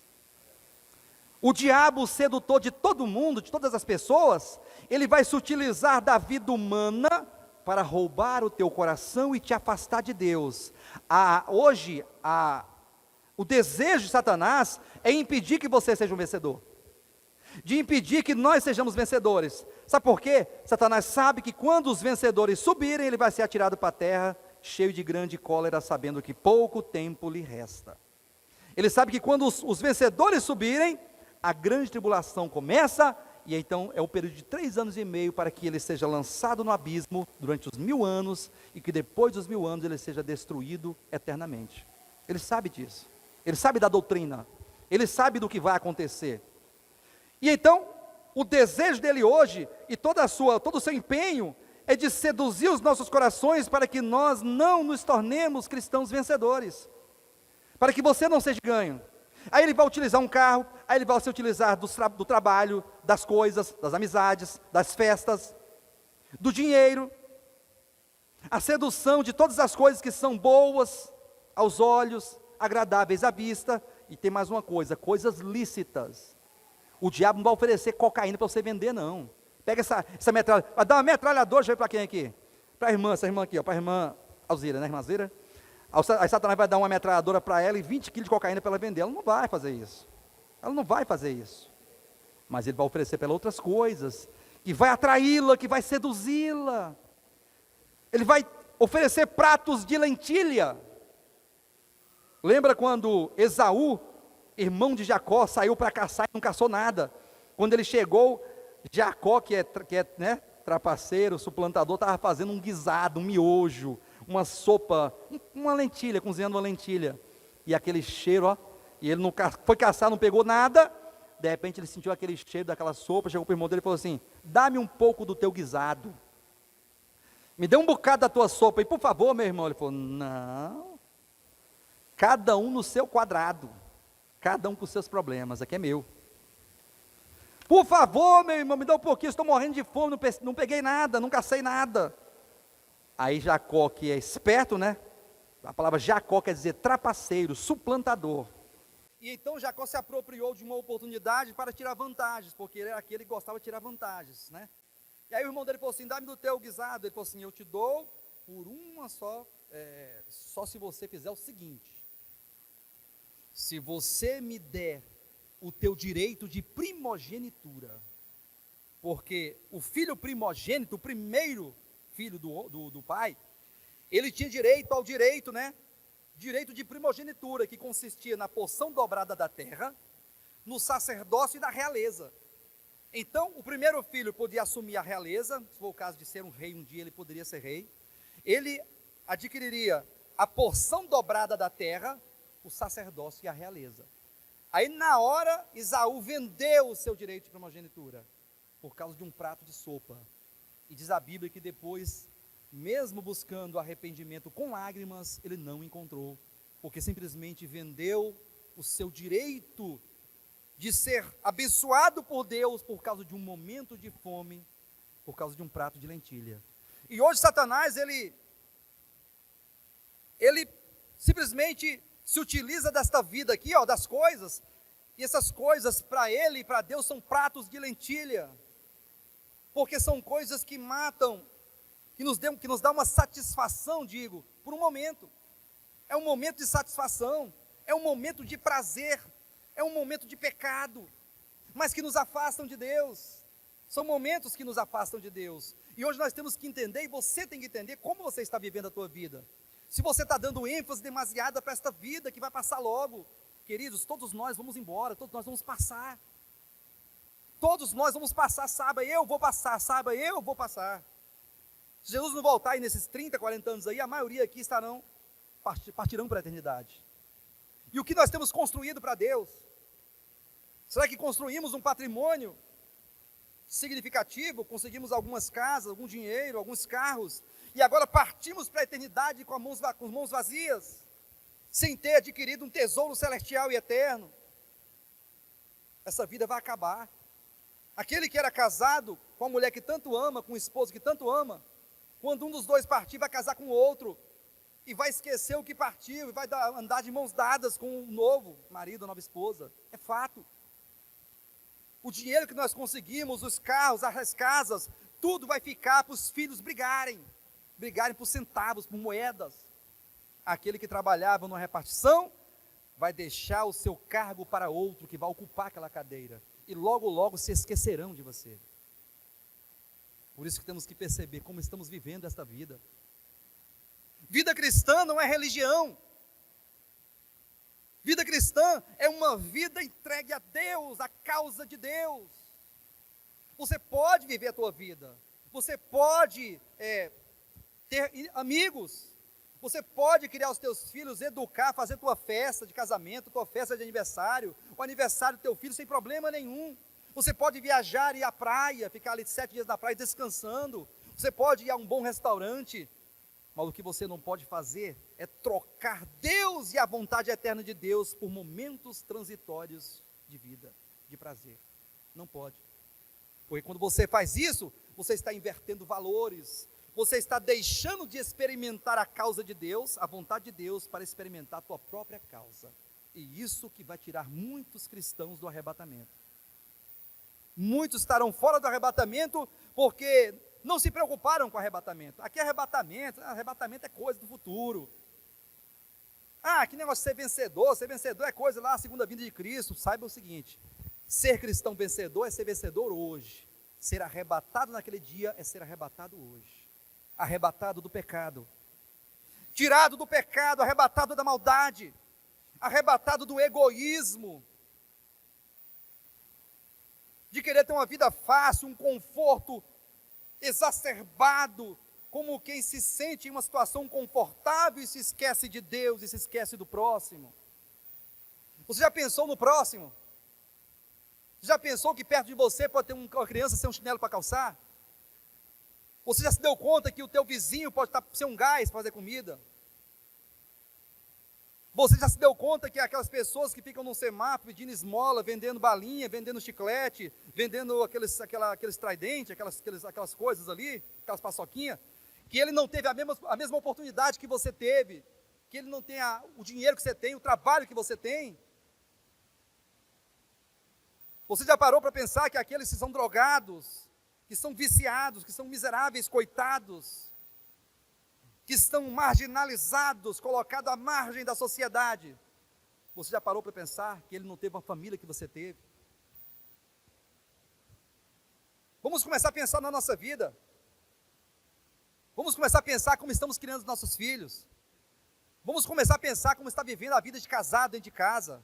O diabo, o sedutor de todo mundo, de todas as pessoas, ele vai se utilizar da vida humana para roubar o teu coração e te afastar de Deus. Hoje, o desejo de Satanás é impedir que você seja um vencedor, de impedir que nós sejamos vencedores. Sabe por quê? Satanás sabe que quando os vencedores subirem, ele vai ser atirado para a terra, cheio de grande cólera, sabendo que pouco tempo lhe resta. Ele sabe que quando os vencedores subirem, a grande tribulação começa, e então é o período de 3 anos e meio para que ele seja lançado no abismo durante os 1000 anos, e que depois dos 1000 anos ele seja destruído eternamente. Ele sabe disso, ele sabe da doutrina, ele sabe do que vai acontecer. E então, o desejo dele hoje, e todo o seu empenho, é de seduzir os nossos corações para que nós não nos tornemos cristãos vencedores, para que você não seja ganho. Aí ele vai utilizar um carro, aí ele vai se utilizar do trabalho, das coisas, das amizades, das festas, do dinheiro, a sedução de todas as coisas que são boas aos olhos, agradáveis à vista, e tem mais uma coisa, coisas lícitas. O diabo não vai oferecer cocaína para você vender, não. Pega essa metralhadora, vai dar uma metralhadora, deixa eu ver para quem aqui? Para a irmã, essa irmã aqui, para a irmã Alzira, né, irmã Alzira? Aí Satanás vai dar uma metralhadora para ela e 20 quilos de cocaína para ela vender. Ela não vai fazer isso. Ela não vai fazer isso. Mas ele vai oferecer para ela outras coisas, que vai atraí-la, que vai seduzi-la. Ele vai oferecer pratos de lentilha. Lembra quando Esaú, irmão de Jacó, saiu para caçar e não caçou nada? Quando ele chegou, Jacó, que é né, trapaceiro, suplantador, estava fazendo um guisado, um miojo, uma sopa, uma lentilha, cozinhando uma lentilha. E aquele cheiro, ó, e ele não foi caçar, não pegou nada. De repente ele sentiu aquele cheiro daquela sopa, chegou para o irmão dele e falou assim: dá-me um pouco do teu guisado. Me dê um bocado da tua sopa aí, por favor, meu irmão. Ele falou: não, cada um no seu quadrado, cada um com os seus problemas, aqui é meu. Por favor, meu irmão, me dá um pouquinho, estou morrendo de fome, não peguei nada, não cacei nada. Aí Jacó, que é esperto, né? A palavra Jacó quer dizer trapaceiro, suplantador. E então Jacó se apropriou de uma oportunidade para tirar vantagens, porque ele era aquele que gostava de tirar vantagens, né? E aí o irmão dele falou assim: dá-me do teu guisado. Ele falou assim: eu te dou por uma só, só se você fizer o seguinte: se você me der o teu direito de primogenitura, porque o filho primogênito, o primeiro filho do pai, ele tinha direito ao direito, né? Direito de primogenitura, que consistia na porção dobrada da terra, no sacerdócio e na realeza. Então, o primeiro filho podia assumir a realeza, se for o caso de ser um rei, um dia ele poderia ser rei. Ele adquiriria a porção dobrada da terra, o sacerdócio e a realeza. Aí, na hora, Esaú vendeu o seu direito de primogenitura, por causa de um prato de sopa. E diz a Bíblia que depois, mesmo buscando arrependimento com lágrimas, ele não encontrou, porque simplesmente vendeu o seu direito de ser abençoado por Deus por causa de um momento de fome, por causa de um prato de lentilha. E hoje Satanás, ele simplesmente se utiliza desta vida aqui, ó, das coisas, e essas coisas para ele e para Deus são pratos de lentilha, porque são coisas que matam, que nos dá uma satisfação, digo, por um momento. É um momento de satisfação, é um momento de prazer, é um momento de pecado, mas que nos afastam de Deus. São momentos que nos afastam de Deus. E hoje nós temos que entender, e você tem que entender como você está vivendo a tua vida. Se você está dando ênfase demasiada para esta vida que vai passar logo, queridos, todos nós vamos embora, todos nós vamos passar. Todos nós vamos passar, saiba, eu vou passar, saiba, eu vou passar. Se Jesus não voltar aí nesses 30, 40 anos aí, a maioria aqui partirão para a eternidade. E o que nós temos construído para Deus? Será que construímos um patrimônio significativo? Conseguimos algumas casas, algum dinheiro, alguns carros, e agora partimos para a eternidade com mãos vazias, sem ter adquirido um tesouro celestial e eterno? Essa vida vai acabar. Aquele que era casado com a mulher que tanto ama, com o esposo que tanto ama, quando um dos dois partir, vai casar com o outro, e vai esquecer o que partiu, e vai andar de mãos dadas com o novo marido, a nova esposa. É fato. O dinheiro que nós conseguimos, os carros, as casas, tudo vai ficar para os filhos brigarem por centavos, por moedas. Aquele que trabalhava numa repartição, vai deixar o seu cargo para outro, que vai ocupar aquela cadeira, e logo, logo se esquecerão de você. Por isso que temos que perceber como estamos vivendo esta vida. Vida cristã não é religião. Vida cristã é uma vida entregue a Deus, a causa de Deus. Você pode viver a tua vida, você pode ter amigos, você pode criar os teus filhos, educar, fazer tua festa de casamento, tua festa de aniversário, o aniversário do teu filho sem problema nenhum. Você pode viajar e ir à praia, ficar ali 7 dias na praia descansando. Você pode ir a um bom restaurante, mas o que você não pode fazer é trocar Deus e a vontade eterna de Deus por momentos transitórios de vida, de prazer. Não pode. Porque quando você faz isso, você está invertendo valores, você está deixando de experimentar a causa de Deus, a vontade de Deus, para experimentar a tua própria causa. E isso que vai tirar muitos cristãos do arrebatamento. Muitos estarão fora do arrebatamento porque não se preocuparam com o arrebatamento. Aqui é arrebatamento é coisa do futuro. Que negócio de ser vencedor é coisa lá, a segunda vinda de Cristo. Saiba o seguinte, ser cristão vencedor é ser vencedor hoje. Ser arrebatado naquele dia é ser arrebatado hoje. Arrebatado do pecado, tirado do pecado, arrebatado da maldade, arrebatado do egoísmo, de querer ter uma vida fácil, um conforto exacerbado, como quem se sente em uma situação confortável e se esquece de Deus e se esquece do próximo. Você já pensou no próximo? Já pensou que perto de você pode ter uma criança sem um chinelo para calçar? Você já se deu conta que o teu vizinho pode estar sem um gás para fazer comida? Você já se deu conta que aquelas pessoas que ficam no semáforo pedindo esmola, vendendo balinha, vendendo chiclete, vendendo aqueles tridentes, aquelas coisas ali, aquelas paçoquinhas, que ele não teve a mesma oportunidade que você teve, que ele não tem o dinheiro que você tem, o trabalho que você tem? Você já parou para pensar que aqueles que são drogados, que são viciados, que são miseráveis, coitados, que estão marginalizados, colocados à margem da sociedade, você já parou para pensar que ele não teve uma família que você teve? Vamos começar a pensar na nossa vida, vamos começar a pensar como estamos criando nossos filhos, vamos começar a pensar como está vivendo a vida de casado dentro de casa,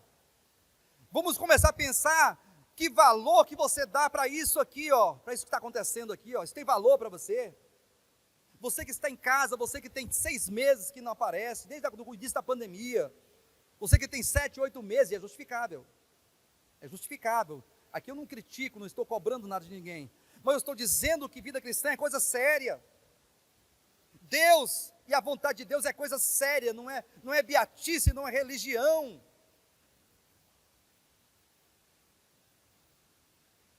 vamos começar a pensar que valor que você dá para isso aqui, para isso que está acontecendo aqui, isso tem valor para você? Você que está em casa, você que tem 6 meses que não aparece, desde o início da pandemia, você que tem 7, 8 meses, é justificável, aqui eu não critico, não estou cobrando nada de ninguém, mas eu estou dizendo que vida cristã é coisa séria, Deus e a vontade de Deus é coisa séria, não é beatice, não é religião.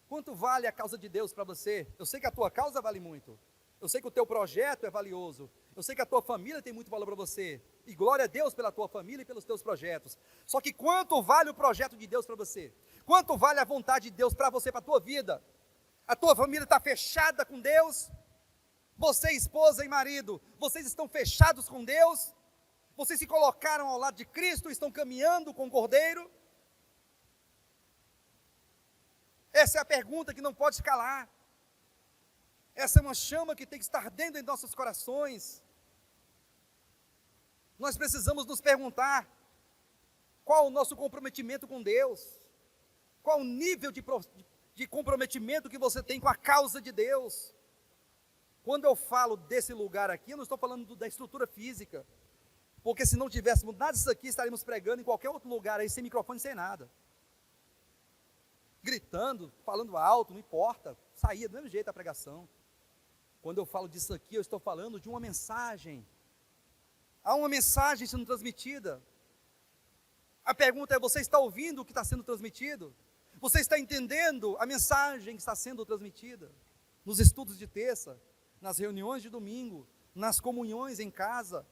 Quanto vale a causa de Deus para você? Eu sei que a tua causa vale muito. Eu sei que o teu projeto é valioso. Eu sei que a tua família tem muito valor para você. E glória a Deus pela tua família e pelos teus projetos. Só que quanto vale o projeto de Deus para você? Quanto vale a vontade de Deus para você, para a tua vida? A tua família está fechada com Deus? Você, esposa e marido, vocês estão fechados com Deus? Vocês se colocaram ao lado de Cristo, estão caminhando com o Cordeiro? Essa é a pergunta que não pode se calar. Essa é uma chama que tem que estar dentro de nossos corações. Nós precisamos nos perguntar, qual o nosso comprometimento com Deus? Qual o nível de comprometimento que você tem com a causa de Deus? Quando eu falo desse lugar aqui, eu não estou falando da estrutura física, porque se não tivéssemos nada disso aqui, estaríamos pregando em qualquer outro lugar aí, sem microfone, sem nada. Gritando, falando alto, não importa, saía do mesmo jeito a pregação. Quando eu falo disso aqui, eu estou falando de uma mensagem. Há uma mensagem sendo transmitida. A pergunta é, você está ouvindo o que está sendo transmitido? Você está entendendo a mensagem que está sendo transmitida? Nos estudos de terça, nas reuniões de domingo, nas comunhões em casa.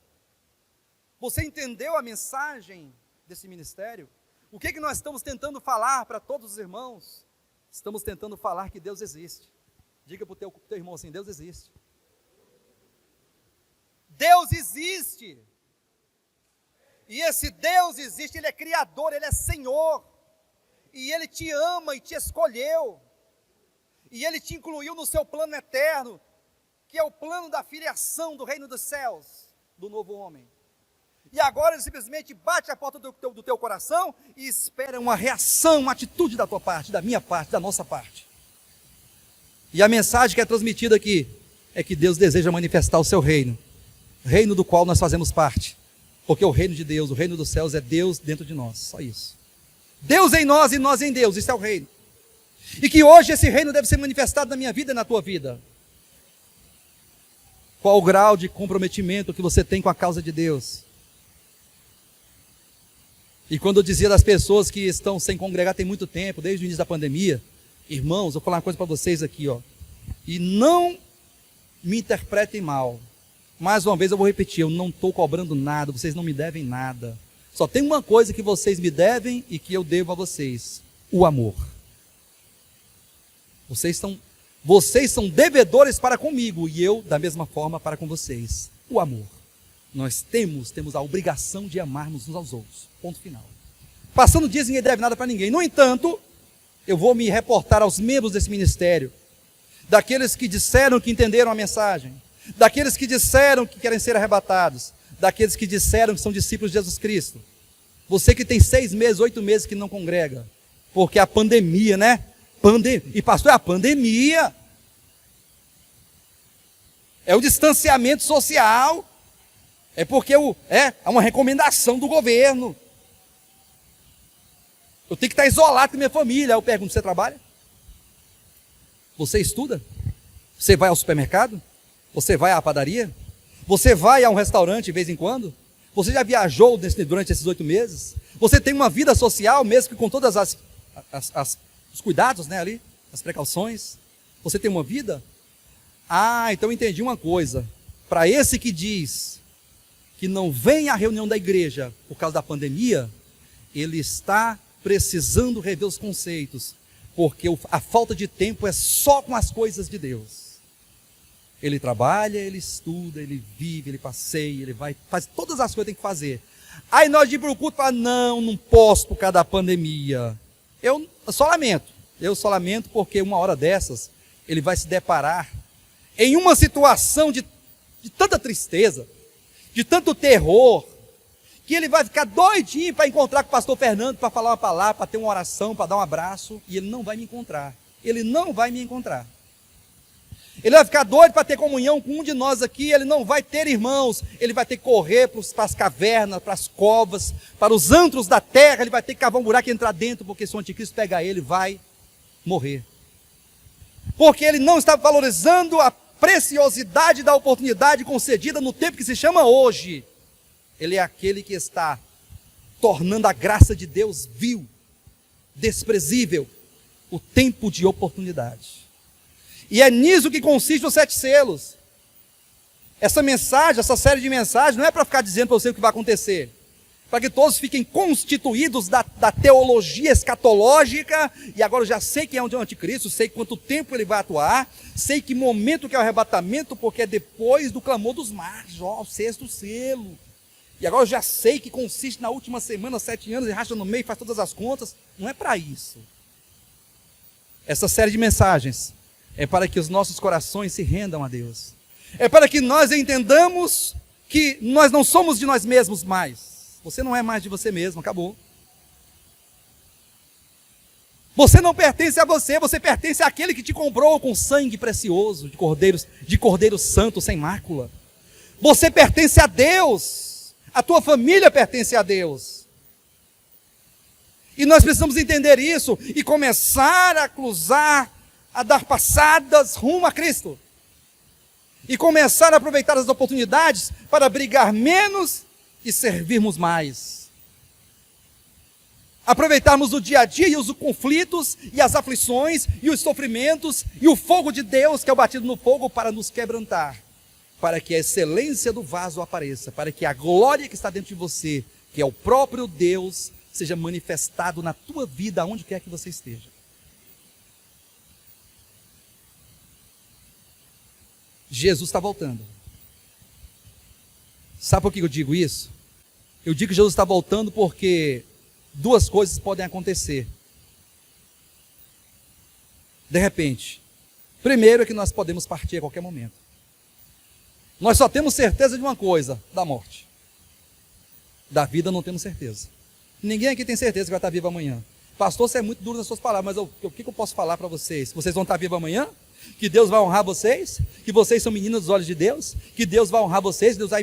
Você entendeu a mensagem desse ministério? O que nós estamos tentando falar para todos os irmãos? Estamos tentando falar que Deus existe. Diga para o teu irmão assim, Deus existe. Deus existe. E esse Deus existe, Ele é Criador, Ele é Senhor. E Ele te ama e te escolheu. E Ele te incluiu no seu plano eterno, que é o plano da filiação do reino dos céus, do novo homem. E agora Ele simplesmente bate a porta do teu coração e espera uma reação, uma atitude da tua parte, da minha parte, da nossa parte. E a mensagem que é transmitida aqui é que Deus deseja manifestar o seu reino, reino do qual nós fazemos parte, porque o reino de Deus, o reino dos céus é Deus dentro de nós, só isso. Deus em nós e nós em Deus, isso é o reino. E que hoje esse reino deve ser manifestado na minha vida e na tua vida. Qual o grau de comprometimento que você tem com a causa de Deus? E quando eu dizia das pessoas que estão sem congregar tem muito tempo, desde o início da pandemia, irmãos, eu vou falar uma coisa para vocês aqui, ó. E não me interpretem mal. Mais uma vez eu vou repetir, eu não estou cobrando nada, vocês não me devem nada. Só tem uma coisa que vocês me devem e que eu devo a vocês: o amor. Vocês são devedores para comigo e eu, da mesma forma, para com vocês. O amor. Nós temos a obrigação de amarmos uns aos outros. Ponto final. Passando dias, ninguém deve nada para ninguém. No entanto, eu vou me reportar aos membros desse ministério, daqueles que disseram que entenderam a mensagem, daqueles que disseram que querem ser arrebatados, daqueles que disseram que são discípulos de Jesus Cristo. Você que tem 6 meses, 8 meses que não congrega, porque a pandemia, né? E pastor, é a pandemia. É o distanciamento social. É porque é uma recomendação do governo. Eu tenho que estar isolado com minha família. Aí eu pergunto, você trabalha? Você estuda? Você vai ao supermercado? Você vai à padaria? Você vai a um restaurante de vez em quando? Você já viajou durante esses 8 meses? Você tem uma vida social, mesmo que com todas os cuidados, né, ali, as precauções? Você tem uma vida? Ah, então eu entendi uma coisa. Para esse que diz que não vem à reunião da igreja por causa da pandemia, ele está precisando rever os conceitos, porque a falta de tempo é só com as coisas de Deus. Ele trabalha, ele estuda, ele vive, ele passeia, ele vai, faz todas as coisas que tem que fazer. Aí nós de ir para o culto e falar, não posso por causa da pandemia. Eu só lamento porque uma hora dessas, ele vai se deparar em uma situação de tanta tristeza, de tanto terror, que ele vai ficar doidinho para encontrar com o pastor Fernando, para falar uma palavra, para ter uma oração, para dar um abraço, e ele não vai me encontrar. Ele não vai me encontrar. Ele vai ficar doido para ter comunhão com um de nós aqui, ele não vai ter irmãos, ele vai ter que correr para as cavernas, para as covas, para os antros da terra, ele vai ter que cavar um buraco e entrar dentro, porque se o anticristo pegar ele, vai morrer. Porque ele não está valorizando a preciosidade da oportunidade concedida no tempo que se chama hoje. Ele é aquele que está tornando a graça de Deus vil, desprezível, o tempo de oportunidade. E é nisso que consiste os 7 selos. Essa mensagem, essa série de mensagens, não é para ficar dizendo para você o que vai acontecer, para que todos fiquem constituídos da teologia escatológica, e agora eu já sei quem é o anticristo, sei quanto tempo ele vai atuar, sei que momento que é o arrebatamento, porque é depois do clamor dos mares, o 6º selo. E agora eu já sei que consiste na última semana, 7 anos, e racha no meio, faz todas as contas. Não é para isso. Essa série de mensagens é para que os nossos corações se rendam a Deus. É para que nós entendamos que nós não somos de nós mesmos mais. Você não é mais de você mesmo, acabou. Você não pertence a você, você pertence àquele que te comprou com sangue precioso, de cordeiro santo, sem mácula. Você pertence a Deus. A tua família pertence a Deus. E nós precisamos entender isso e começar a cruzar, a dar passadas rumo a Cristo. E começar a aproveitar as oportunidades para brigar menos e servirmos mais. Aproveitarmos o dia a dia e os conflitos e as aflições e os sofrimentos e o fogo de Deus que é o batido no fogo para nos quebrantar. Para que a excelência do vaso apareça, para que a glória que está dentro de você, que é o próprio Deus, seja manifestado na tua vida, aonde quer que você esteja. Jesus está voltando. Sabe por que eu digo isso? Eu digo que Jesus está voltando porque 2 coisas podem acontecer. De repente, primeiro é que nós podemos partir a qualquer momento. Nós só temos certeza de uma coisa, da morte. Da vida não temos certeza. Ninguém aqui tem certeza que vai estar vivo amanhã. Pastor, você é muito duro nas suas palavras, mas o que eu posso falar para vocês? Vocês vão estar vivos amanhã? Que Deus vai honrar vocês? Que vocês são meninas dos olhos de Deus? Que Deus vai honrar vocês? Que Deus vai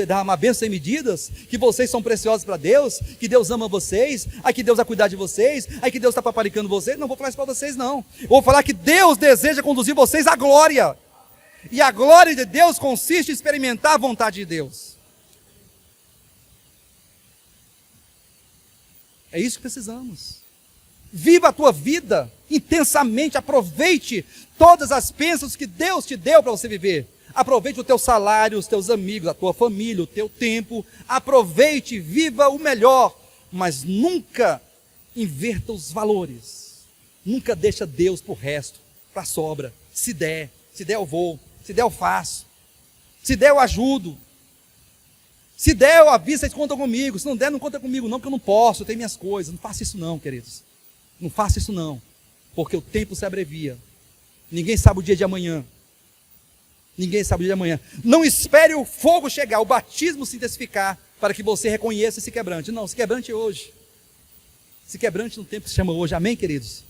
derramar bênçãos sem medidas? Que vocês são preciosos para Deus? Que Deus ama vocês? Que Deus vai cuidar de vocês? Que Deus está paparicando vocês? Não vou falar isso para vocês não. Eu vou falar que Deus deseja conduzir vocês à glória. E a glória de Deus consiste em experimentar a vontade de Deus. É isso que precisamos. Viva a tua vida intensamente, aproveite todas as bênçãos que Deus te deu para você viver. Aproveite o teu salário, os teus amigos, a tua família, o teu tempo. Aproveite, viva o melhor, mas nunca inverta os valores. Nunca deixa Deus para o resto, para a sobra. Se der eu vou. Se der eu faço. Se der eu ajudo. Se der eu aviso, vocês contam comigo. Se não der, não conta comigo não, porque eu não posso, eu tenho minhas coisas. Não faça isso não, queridos. Não faça isso não, porque o tempo se abrevia. Ninguém sabe o dia de amanhã. Ninguém sabe o dia de amanhã. Não espere o fogo chegar, o batismo se intensificar, para que você reconheça esse quebrante. Não, se quebrante hoje. Se quebrante no tempo que se chama hoje. Amém, queridos?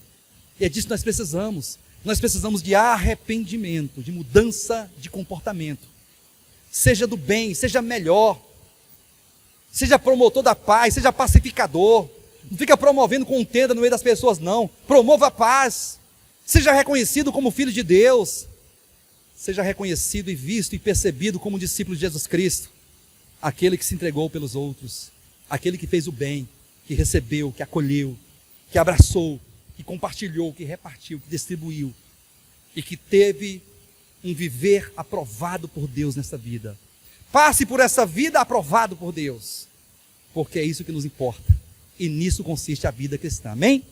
E é disso que nós precisamos. Nós precisamos de arrependimento, de mudança de comportamento. Seja do bem, seja melhor. Seja promotor da paz, seja pacificador. Não fica promovendo contenda no meio das pessoas, não. Promova a paz. Seja reconhecido como filho de Deus. Seja reconhecido e visto e percebido como discípulo de Jesus Cristo. Aquele que se entregou pelos outros. Aquele que fez o bem, que recebeu, que acolheu, que abraçou, que compartilhou, que repartiu, que distribuiu. E que teve um viver aprovado por Deus nessa vida. Passe por essa vida aprovado por Deus. Porque é isso que nos importa. E nisso consiste a vida cristã. Amém?